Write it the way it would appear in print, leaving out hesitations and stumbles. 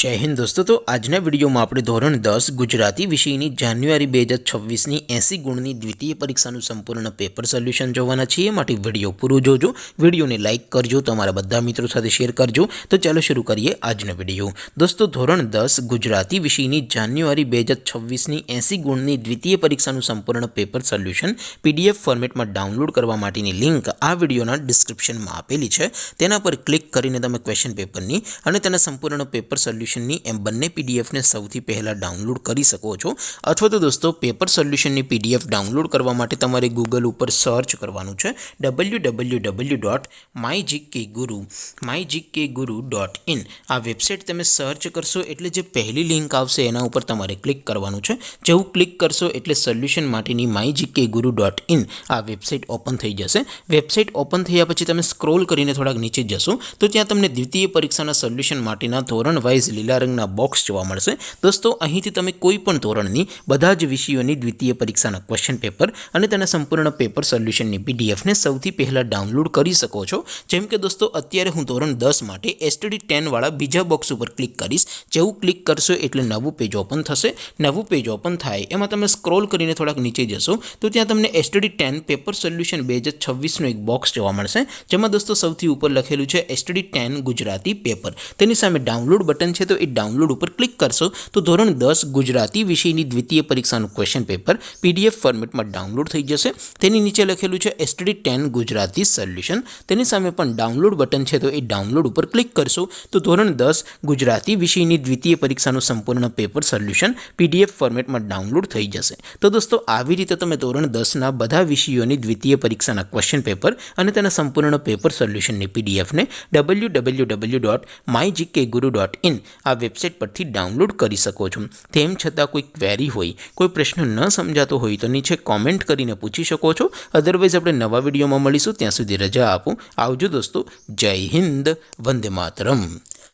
जय हिंद दोस्तों। तो आजना विडियो में આપણે ધોરણ 10 ગુજરાતી વિષયની જાન્યુઆરી 2026 ની 80 ગુણની દ્વિતીય પરીક્ષાનું સંપૂર્ણ પેપર સોલ્યુશન જોવાના છીએ। માટે વિડિયો પૂરો જોજો, વિડિયોને લાઈક કરજો, તમારા બધા મિત્રો સાથે શેર કરજો। તો ચાલો શરૂ કરીએ આજનો વિડિયો। દોસ્તો ધોરણ 10 ગુજરાતી વિષયની જાન્યુઆરી 2026 ની 80 ગુણની દ્વિતીય પરીક્ષાનું સંપૂર્ણ પેપર સોલ્યુશન પીડીએફ ફોર્મેટમાં ડાઉનલોડ કરવા માટેની લિંક આ વિડિયોના ડિસ્ક્રિપ્શનમાં આપેલી છે। તેના પર ક્લિક કરીને તમે ક્વેશ્ચન પેપરની અને તેના સંપૂર્ણ પેપર સોલ્યુશનની એમ બંને પીડીએફને સૌથી પહેલા ડાઉનલોડ કરી શકો છો। અથવા તો દોસ્તો પેપર સોલ્યુશનની પીડીએફ ડાઉનલોડ કરવા માટે તમારે ગૂગલ ઉપર સર્ચ કરવાનું છે www.mygkguru.in। આ વેબસાઇટ તમે સર્ચ કરશો એટલે જે પહેલી લિંક આવશે એના ઉપર તમારે ક્લિક કરવાનું છે। જેવું ક્લિક કરશો એટલે સોલ્યુશન માટેની mygkguru.in આ વેબસાઇટ ઓપન થઈ જશે। વેબસાઇટ ઓપન થયા પછી તમે સ્ક્રોલ કરીને થોડાક નીચે જશો તો ત્યાં તમને દ્વિતીય પરીક્ષાના સોલ્યુશન માટેના ધોરણ વાઇઝ લીલા રંગના બોક્સ જોવા મળશે। દોસ્તો અહીંથી તમે કોઈ પણ ધોરણની બધા જ વિષયોની દ્વિતીય પરીક્ષાના ક્વેશ્ચન પેપર અને તેના સંપૂર્ણ પેપર સોલ્યુશનની પીડીએફને સૌથી પહેલા ડાઉનલોડ કરી શકો છો। જેમ કે દોસ્તો અત્યારે હું ધોરણ 10 માટે STD 10 વાળા બીજા બોક્સ ઉપર ક્લિક કરીશ। જેવું ક્લિક કરશો એટલે નવું પેજ ઓપન થશે। નવું પેજ ઓપન થાય એમાં તમે સ્ક્રોલ કરીને થોડાક નીચે જશો તો ત્યાં તમને STD 10 પેપર સોલ્યુશન 2026 નું એક બોક્સ જોવા મળશે। જેમાં દોસ્તો સૌથી ઉપર લખેલું છે STD 10 ગુજરાતી પેપર। તેની સામે ડાઉનલોડ બટન છે તો એ ડાઉનલોડ ઉપર ક્લિક કરશો તો ધોરણ 10 ગુજરાતી વિષયની દ્વિતીય પરીક્ષાનું ક્વેશ્ચન પેપર પીડીએફ ફોર્મેટમાં ડાઉનલોડ થઈ જશે। તેની નીચે લખેલું છે STD 10 ગુજરાતી સોલ્યુશન। તેની સામે પણ ડાઉનલોડ બટન છે તો એ ડાઉનલોડ ઉપર ક્લિક કરશો તો ધોરણ 10 ગુજરાતી વિષયની દ્વિતીય પરીક્ષાનું સંપૂર્ણ પેપર સોલ્યુશન પીડીએફ ફોર્મેટમાં ડાઉનલોડ થઈ જશે। તો દોસ્તો આવી રીતે તમે ધોરણ 10ના બધા વિષયોની દ્વિતીય પરીક્ષાના ક્વેશ્ચન પેપર અને તેના સંપૂર્ણ પેપર સોલ્યુશનની પીડીએફને www.mygkguru.in આ વેબસાઇટ પરથી ડાઉનલોડ કરી શકો છો। તેમ છતાં કોઈ ક્વેરી હોય, કોઈ પ્રશ્ન ન સમજાતો હોય તો નીચે કોમેન્ટ કરીને પૂછી શકો છો। અધરવાઇઝ આપણે નવા વિડીયોમાં મળીશું, ત્યાં સુધી રજા આપો। આવજો દોસ્તો, જય હિન્દ, વંદે માતરમ।